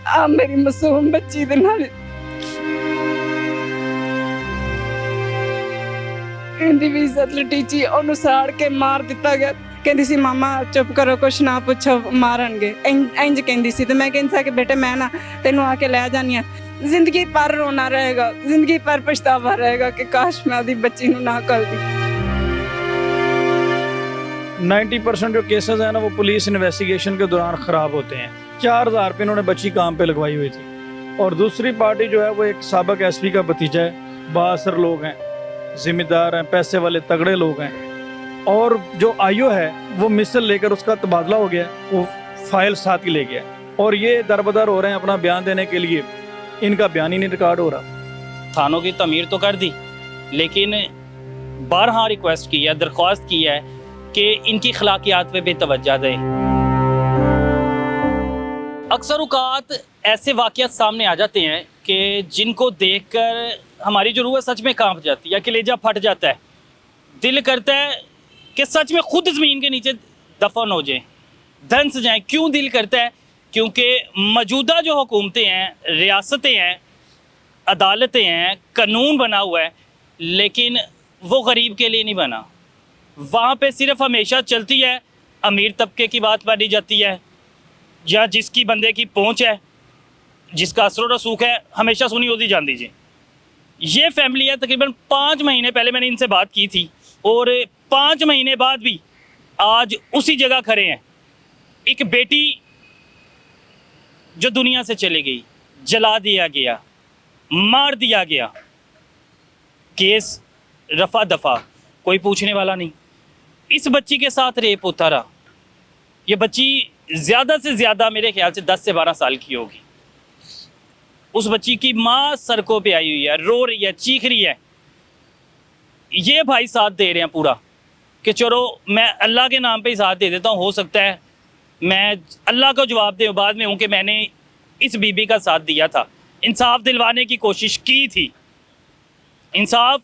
ਆ ਮੇਰੀ ਮਾਸੂਮ ਬੱਚੀ ਦੇ ਨਾਲ ਇਹਦੀ ਵੀ ਇੱਜ਼ਤ ਲਟੀਚੀ, ਉਹਨੂੰ ਸਾੜ ਕੇ ਮਾਰ ਦਿੱਤਾ ਗਿਆ। ਕਹਿੰਦੀ ਸੀ ਮਾਮਾ ਚੁੱਪ ਕਰੋ, ਕੁਛ ਨਾ ਪੁੱਛੋ, ਮਾਰਨਗੇ, ਇੰਜ ਕਹਿੰਦੀ ਸੀ। ਤੇ ਮੈਂ ਕਹਿੰਦੀ ਸੀ ਕਿ ਬੇਟੇ ਮੈਂ ਨਾ ਤੈਨੂੰ ਆ ਕੇ ਲੈ ਜਾਨੀ ਆ। ਜ਼ਿੰਦਗੀ ਭਰ ਰੋਣਾ ਰਹੇਗਾ, ਜ਼ਿੰਦਗੀ ਭਰ ਪਛਤਾਵਾ रहेगा कि काश मैं अपनी बच्ची ਨੂੰ ना करती। 90% जो केसेस हैं ना वो पुलिस इन्वेस्टिगेशन के दौरान ख़राब होते हैं। 4,000 रुपये इन्होंने बच्ची काम पे लगवाई हुई थी। और दूसरी पार्टी जो है वो एक साबिक एसपी का भतीजा है, बासर लोग हैं, जिम्मेदार हैं, पैसे वाले तगड़े लोग हैं। और जो आईओ है वो मिसल लेकर उसका तबादला हो गया, वो फाइल साथ ही ले गया। और ये दरबदर हो रहे हैं अपना बयान देने के लिए, इनका बयान ही नहीं रिकॉर्ड हो रहा। थानों की तमीर तो कर दी, लेकिन बारहा रिक्वेस्ट की है, दरख्वास्त की है कि इनकी अखलाकियात पे भी तवज्जो दें। अक्सर औक़ात ऐसे वाक़यात सामने आ जाते हैं कि जिनको देखकर हमारी जो रूह है सच में कांप जाती है, कलेजा फट जाता है, दिल करता है कि सच में खुद ज़मीन के नीचे दफन हो जाएं, धंस जाएं। क्यों दिल करता है? क्योंकि मौजूदा जो हुकूमतें हैं, रियासतें हैं, अदालतें हैं, कानून बना हुआ है, लेकिन वो गरीब के लिए नहीं बना। वहाँ पे सिर्फ हमेशा चलती है अमीर तबके की बात मानी जाती है, या जिसकी बंदे की पहुँच है, जिसका असर रसूख है, हमेशा सुनी होती जान दीजिए। ये फैमिली है, तकरीबन 5 महीने पहले मैंने इनसे बात की थी, और 5 महीने बाद भी आज उसी जगह खड़े हैं। एक बेटी जो दुनिया से चली गई, जला दिया गया, मार दिया गया, केस रफा दफा, कोई पूछने वाला नहीं। इस बच्ची के साथ रेप होता रहा। ये बच्ची ज़्यादा से ज़्यादा मेरे ख्याल से 10 से 12 साल की होगी। उस बच्ची की माँ सड़कों पे आई हुई है, रो रही है, चीख रही है। ये भाई साथ दे रहे हैं पूरा कि चलो मैं अल्लाह के नाम पे ही साथ दे देता हूँ, हो सकता है मैं अल्लाह को जवाब दे बाद में हूँ कि मैंने इस बीबी का साथ दिया था, इंसाफ दिलवाने की कोशिश की थी। इंसाफ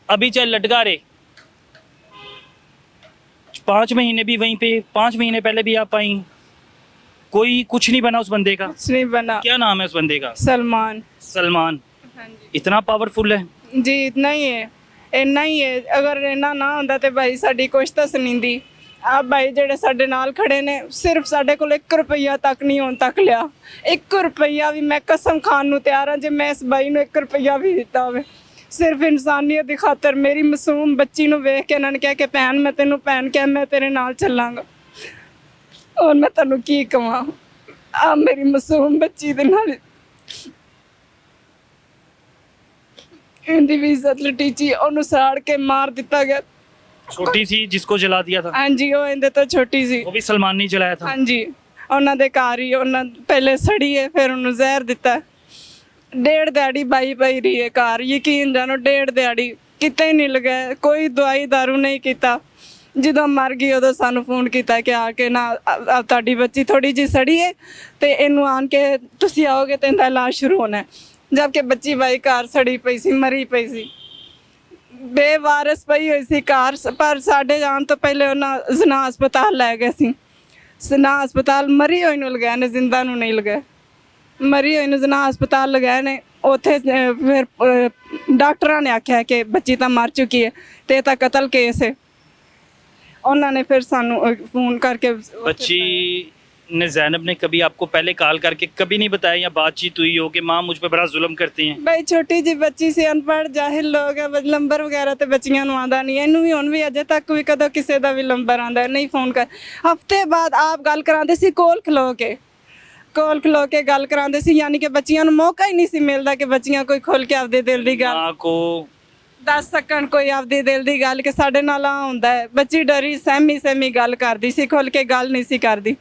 अभी चाहे लटका रहे, 5 महीने भी वहीं पे, 5 महीने पहले भी आप आई, कोई कुछ नहीं बना उस बंदे का। कुछ नहीं बना। क्या नाम है उस बंदे का? सलमान। सलमान। हाँ जी। इतना पावरफुल है जी, इतना ही है, इन्ना ही है। अगर इन्ना ना होंदा ते भाई साडी कुछ तो सुनींदी। आ भाई जेडे साडे नाल खड़े ने, सिर्फ साडे कोल 1 रुपया तक नहीं होन तक लिया। 1 रुपया भी मैं कसम खान नूं तैयार हां जे मैं इस भाई नूं 1 रुपया भी दिता होवे, सिर्फ इंसानियत दी खातर। मेरी मासूम बच्ची नूं वेख के इन्हां ने कहा कि भैन मैं तेनूं भैन कह, मैं तेरे नाल चलांगा। और मैं तैनूं की कहां, आ मेरी मासूम बच्ची दे नाल इनदी भी इज्जत लटीची, ओनू साड़ के मार दिता गया। छोटी सी जिसको जला दिया था? हाँ जी, वो इनदे तो छोटी सी। वो भी सलमान ने जलाया था? हाँ जी, उन्होंने दे घर ही उन्होंने पहले सड़ी है, फिर उन्होंने जहर दिता। 1.5 दिहाड़ी बाई पाई रही है घर, यकीन जानो 1.5 दिहाड़ी किते ही नहीं लगा, कोई दवाई दारू नहीं किया। ਜਦੋਂ ਮਰ ਗਈ ਉਦੋਂ ਸਾਨੂੰ ਫੋਨ ਕੀਤਾ ਕਿ ਆ ਕੇ ਨਾ ਤੁਹਾਡੀ ਬੱਚੀ ਥੋੜੀ ਜਿਹੀ ਸੜੀ ਹੈ ਤੇ ਇਹਨੂੰ ਆਣ ਕੇ ਤੁਸੀਂ ਆਓਗੇ ਤੇ ਇਹਦਾ ਇਲਾਜ ਸ਼ੁਰੂ ਹੋਣਾ ਹੈ। ਜਦਕਿ ਬੱਚੀ ਬਾਈ ਘਰ ਸੜੀ ਪਈ ਸੀ, ਮਰੀ ਪਈ ਸੀ, ਬੇਵਾਰਸ ਪਈ ਹੋਈ ਸੀ ਘਰ। ਪਰ ਸਾਡੇ ਜਾਣ ਤੋਂ ਪਹਿਲੇ ਉਹਨਾਂ ਜ਼ਨਾ ਹਸਪਤਾਲ ਲੈ ਗਏ ਸੀ। ਜ਼ਨਾ ਹਸਪਤਾਲ ਮਰੀ ਹੋਈ ਨੂੰ ਲਗਾਏ ਨੇ, ਜ਼ਿੰਦਾ ਨੂੰ ਨਹੀਂ ਲਗਾਏ। ਮਰੀ ਹੋਈ ਨੂੰ ਜ਼ਨਾ ਹਸਪਤਾਲ ਲਗਾਏ ਨੇ। ਉੱਥੇ ਫਿਰ ਡਾਕਟਰਾਂ ਨੇ ਆਖਿਆ ਕਿ ਬੱਚੀ ਤਾਂ ਮਰ ਚੁੱਕੀ ਹੈ ਤੇ ਇਹ ਤਾਂ ਕਤਲ ਕੇਸ ਹੈ। उन्होंने फिर सानू फोन करके बच्ची ने जैनब ने कभी आपको पहले कॉल करके कभी नहीं बताया या बातचीत हुई हो कि माँ मुझ पे बड़ा जुल्म करती हैं? भाई छोटी जी बच्ची से अनपढ़ जाहिल लोग है, नंबर वगैरह तो बच्चियां नूं आंदा नहीं। इनू भी हुण भी अजे तक भी कदों किसी का भी नंबर आंदा नहीं फोन कर। हफ्ते बाद आप गल करांदे सी कोल खलो के गल करांदे सी, यानी कि बच्चियां नूं मौका ही नहीं सी मिलदा कि बच्चियां कोई खोल के आपदे दिल दी गल माँ को दस सकन, कोई आपदी दिल दी गल कि साडे नाल आ हुंदा है। बच्ची डरी सहमी गल करदी सी, खोल के गल नहीं सी करदी।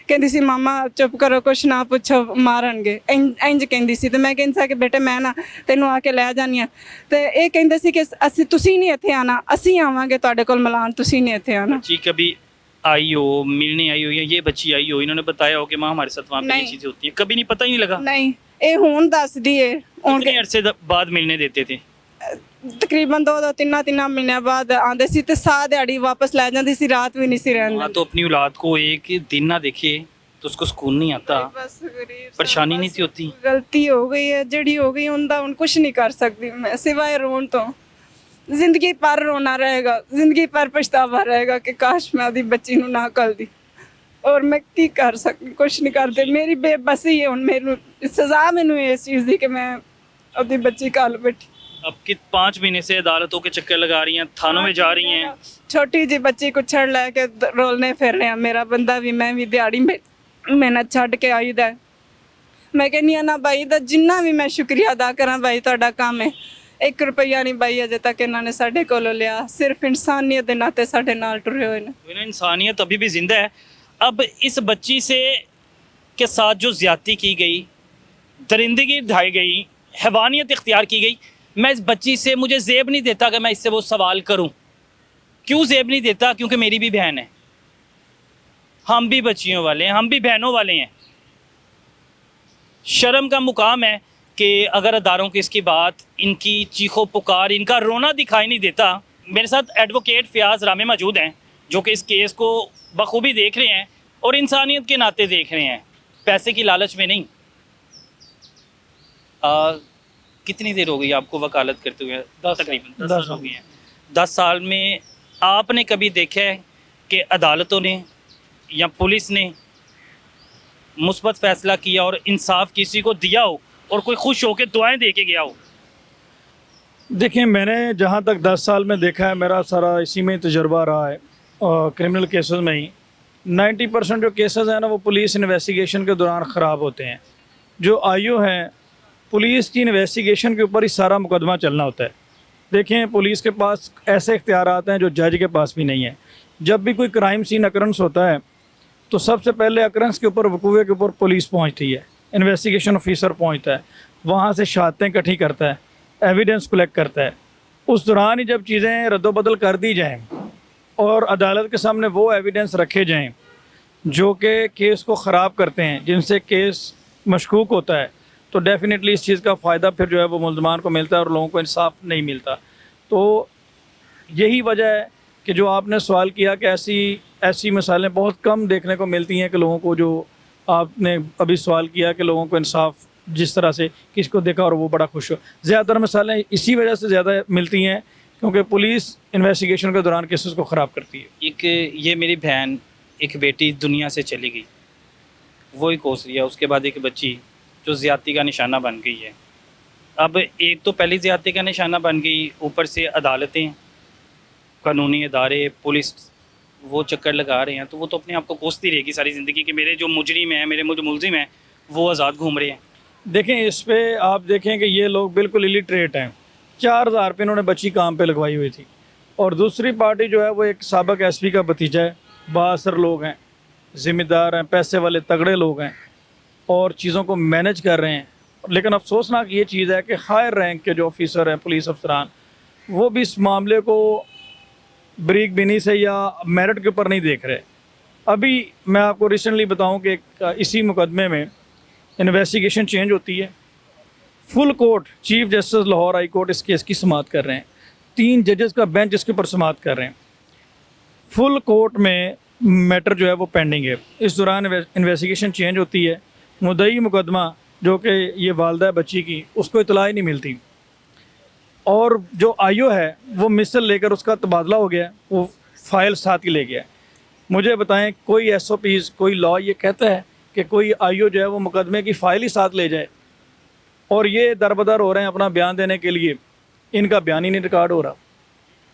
कहंदी सी मामा चुप करो, कुछ ना पुछो, मारनगे, इंज कहंदी सी। ते मैं कहंदी सी कि बेटे मैं ना तैनूं आके लै जानी आ। ते इह कहंदे सी कि असीं तुसीं नहीं इत्थे आना, असीं आवांगे तुहाडे कोल मिलान, तुसीं नहीं इत्थे आना। बच्ची कभी आई हो, मिलने आई हो, या ये बच्ची आई हो, इन्होंने बताया हो कि माँ हमारे साथ वहाँ पे ये चीज़ें होती हैं? कभी नहीं, पता ही नहीं लगा? नहीं, ये हुण दसदी है। कितने अरसे बाद मिलने देते थे? तकरीबन 2-3 महीने बाद आंदे सी ते 7 दिहाड़ी वापस लै जांदी सी, रात भी नहीं सी रहन हाँ, तो अपनी औलाद को एक दिन ना देखे तो उसको सुकून नहीं आता, बस गरीब सा, परेशानी बस नहीं सी होती। गलती हो गई है जड़ी हो गई उनका ਹੁਣ कुछ नहीं कर सकती मैं सिवाय रोन तो जिंदगी पर रोना रहेगा जिंदगी पर पछतावा रहेगा कि काश मैं आदी बच्ची ਨੂੰ ना कल दी और मैं की कर सकती कुछ नहीं करते मेरी बेबसी है ਹੁਣ ਮੈਨੂੰ सजा ਮੈਨੂੰ ਇਸ ਚੀਜ਼ ਦੀ कि मैं अपनी बच्ची कल बैठी अब कि 5 महीने से अदालतों के चक्कर लगा रही हैं, थानों में जा रही हैं। छोटी जी बच्ची को छड़ लेके रोलने फिर रहे हैं मेरा बंदा भी मैं भी दिहाड़ी में मेहनत छड़ के आई दा मैं कहनी आ ना भाई दा जिन्ना भी मैं शुक्रिया अदा करा भाई ਤੁਹਾਡਾ काम है 1 रुपया नहीं भाई अजे तक इन्होंने साढ़े कोलों लिया सिर्फ इंसानियत के नाते साढ़े नाल टुरे हुए ने तो ना इंसानियत अभी भी जिंदा है। अब इस बच्ची से के साथ जो ज्यादती की गई, दरिंदगी ढाई गई, हैवानियत इख्तियार की गई, मैं इस बच्ची से मुझे जेब नहीं देता कि मैं इससे वो सवाल करूं। क्यों जेब नहीं देता? क्योंकि मेरी भी बहन है, हम भी बच्चियों वाले हैं, हम भी बहनों वाले हैं। शर्म का मुकाम है कि अगर अदारों की इसकी बात, इनकी चीखो पुकार, इनका रोना दिखाई नहीं देता। मेरे साथ एडवोकेट फयाज रामे मौजूद हैं जो कि इस केस को बखूबी देख रहे हैं और इंसानियत के नाते देख रहे हैं, पैसे की लालच में नहीं। कितनी देर हो गई आपको वकालत करते हुए? तकरीबन 10 साल हो गए हैं। 10 साल में आपने कभी देखा है कि अदालतों ने या पुलिस ने मुस्बत फैसला किया और इंसाफ किसी को दिया हो और कोई खुश होकर दुआएं दे के गया हो? देखिए, मैंने जहाँ तक 10 साल में देखा है, मेरा सारा इसी में तजर्बा रहा है और क्रिमिनल केसेस में ही 90% जो केसेस हैं ना वो पुलिस इन्वेस्टिगेशन के दौरान ख़राब होते हैं। जो आईओ हैं, पुलिस की इन्वेस्टिगेशन के ऊपर ही सारा मुकदमा चलना होता है। देखें, पुलिस के पास ऐसे इख्तियारात हैं जो जज के पास भी नहीं है। जब भी कोई क्राइम सीन अकरेंस होता है तो सबसे पहले अकरेंस के ऊपर, वकूए के ऊपर पुलिस पहुंचती है, इन्वेस्टिगेशन ऑफिसर पहुंचता है, वहां से शहादतें इकट्ठी करता है, एविडेंस कलेक्ट करता है। उस दौरान ही जब चीज़ें रद्दोबदल कर दी जाएँ और अदालत के सामने वो एविडेंस रखे जाएँ जो कि केस को ख़राब करते हैं, जिनसे केस मशकूक होता है, तो डेफिनेटली इस चीज़ का फ़ायदा फिर जो है वो मुल्ज़मान को मिलता है और लोगों को इंसाफ नहीं मिलता। तो यही वजह है कि जो आपने सवाल किया कि ऐसी मिसालें बहुत कम देखने को मिलती हैं कि लोगों को, जो आपने अभी सवाल किया कि लोगों को इंसाफ जिस तरह से किसी को देखा और वो बड़ा खुश हो। ज़्यादातर मिसालें इसी वजह से ज़्यादा मिलती हैं क्योंकि पुलिस इन्वेस्टिगेशन के दौरान केसेस को ख़राब करती है। एक ये मेरी बहन, एक बेटी दुनिया से चली गई, वो ही कोस लिया। उसके बाद एक बच्ची जो ज़्यादती का निशाना बन गई है। अब एक तो पहली ज़्यादती का निशाना बन गई, ऊपर से अदालतें, कानूनी इदारे, पुलिस वो चक्कर लगा रहे हैं, तो वो तो अपने आप को कोसती रहेगी सारी ज़िंदगी कि मेरे जो मुजरिम हैं, मेरे जो मुलजिम हैं, वो आज़ाद घूम रहे हैं। देखें, इस पे आप देखें कि ये लोग बिल्कुल इलिटरेट हैं। 4000 रुपये इन्होंने बच्ची काम पे लगवाई हुई थी और दूसरी पार्टी जो है वो एक साबिक एसपी का भतीजा है, बाअसर लोग हैं, ज़िम्मेदार हैं, पैसे वाले तगड़े लोग हैं और चीज़ों को मैनेज कर रहे हैं। लेकिन अफसोसनाक ये चीज़ है कि हायर रैंक के जो ऑफिसर हैं, पुलिस अफसरान, वो भी इस मामले को बरीक बीनी से या मेरिट के ऊपर नहीं देख रहे। अभी मैं आपको रिसेंटली बताऊं कि इसी मुकदमे में इन्वेस्टिगेशन चेंज होती है। Full court, chief justice Lahore high court इस केस की समाअत कर रहे हैं, 3 जजेस का बेंच इसके ऊपर समाअत कर रहे हैं। फुल कोर्ट में मैटर जो है वो पेंडिंग है। इस दौरान इन्वेस्टिगेशन चेंज होती है। मुद्दई मुकदमा जो कि ये वालदा बच्ची की, उसको इतला ही नहीं मिलती और जो आईओ है वो मिसल लेकर उसका तबादला हो गया, वो फाइल साथ ही ले गया। मुझे बताएं, कोई एसओपीज़, कोई लॉ ये कहता है कि कोई आईओ जो है वो मुकदमे की फ़ाइल ही साथ ले जाए? और ये दरबदर हो रहे हैं अपना बयान देने के लिए, इनका बयान ही नहीं रिकॉर्ड हो रहा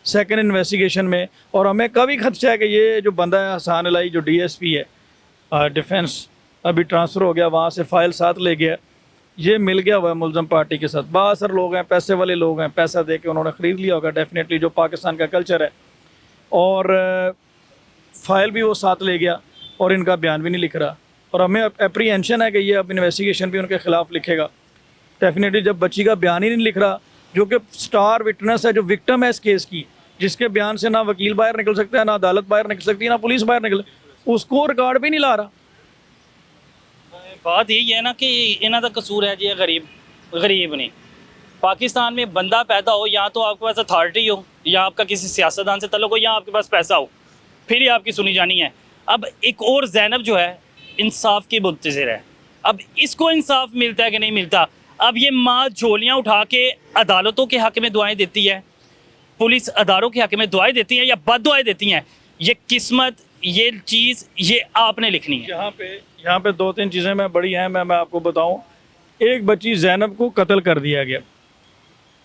सेकंड इन्वेस्टिगेशन में। और हमें कभी खदशा है कि ये जो बंदा है हसान अलाई, जो डीएसपी है डिफेंस, अभी ट्रांसफ़र हो गया, वहाँ से फ़ाइल साथ ले गया, ये मिल गया हुआ है मुलज़म पार्टी के साथ। बाअसर लोग हैं, पैसे वाले लोग हैं, पैसा दे के उन्होंने ख़रीद लिया होगा डेफिनेटली, जो पाकिस्तान का कल्चर है। और फ़ाइल भी वो साथ ले गया और इनका बयान भी नहीं लिख रहा। और हमें एप्रीहेंशन है कि ये अब इन्वेस्टिगेशन भी उनके ख़िलाफ़ लिखेगा डेफिनेटली। जब बच्ची का बयान ही नहीं लिख रहा, जो कि स्टार विटनेस है, जो विक्टिम है इस केस की, जिसके बयान से ना वकील बाहर निकल सकता है, ना अदालत बाहर निकल सकती है, ना पुलिस बाहर निकल, उसको रिकॉर्ड भी नहीं ला रहा। बात यही है ना कि इन्हों का कसूर है जी, गरीब नहीं। पाकिस्तान में बंदा पैदा हो, या तो आपके पास अथॉरिटी हो, या आपका किसी सियासतदान से तल्लुक हो, या आपके पास पैसा हो, फिर ही आपकी सुनी जानी है। अब एक और ज़ैनब जो है, इंसाफ की मुंतज़िर है। अब इसको इंसाफ मिलता है कि नहीं मिलता। अब ये माँ झोलियाँ उठा के अदालतों के हक़ में दुआएं देती है, पुलिस अदारों के हक़ में दुआएं देती हैं या बद्दुआएं देती हैं, ये किस्मत, ये चीज़, ये आपने लिखनी है। यहाँ पे दो तीन चीज़ें मैं बड़ी हैं, मैं आपको बताऊं। एक बच्ची ज़ैनब को कत्ल कर दिया गया,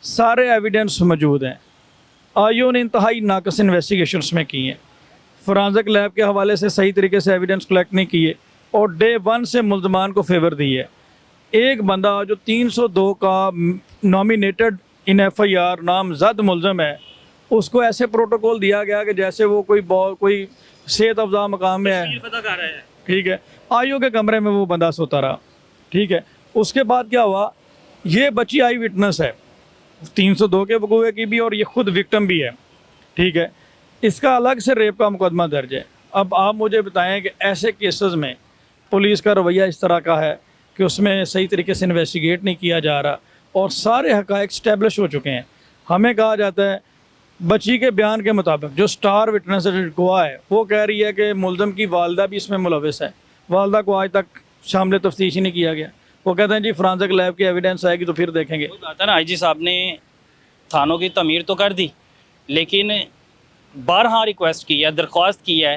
सारे एविडेंस मौजूद हैं। आईओ ने इंतहाई नाकस इन्वेस्टिगेशन उसमें की हैं, फोरेंसिक लैब के हवाले से सही तरीके से एविडेंस कलेक्ट नहीं किए और डे 1 से मुल्ज़मान को फेवर दी है। एक बंदा जो 302 का नॉमिनेटेड इन FIR नामजद मुलज़म है, उसको ऐसे प्रोटोकॉल दिया गया कि जैसे वो कोई सेहत अफजा मकाम में है, ठीक है। आईओ के कमरे में वो बंदा सोता रहा, ठीक है। उसके बाद क्या हुआ, ये बच्ची आई विटनेस है 302 के वकूए की भी और ये खुद विक्टिम भी है, ठीक है। इसका अलग से रेप का मुकदमा दर्ज है। अब आप मुझे बताएं कि ऐसे केसेस में पुलिस का रवैया इस तरह का है कि उसमें सही तरीके से इन्वेस्टिगेट नहीं किया जा रहा और सारे हक़ाइक़ स्टैब्लिश हो चुके हैं। हमें कहा जाता है बच्ची के बयान के मुताबिक, जो स्टार विटनेस गवाह है, वो कह रही है कि मुलज़म की वालदा भी इसमें मुलविस है। वालदा को आज तक शामिल तफ्तीश ही नहीं किया गया। वो कहते हैं जी फोरेंसिक लैब की एविडेंस आएगी तो फिर देखेंगे। वही बात है ना, IG साहब ने थानों की तमीर तो कर दी, लेकिन बारहा रिक्वेस्ट की है, दरख्वास्त की है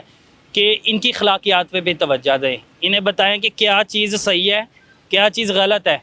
कि इनकी अखलाकियात पे भी तवज्जो दें, इन्हें बताएं कि क्या चीज़ सही है, क्या चीज़ गलत है।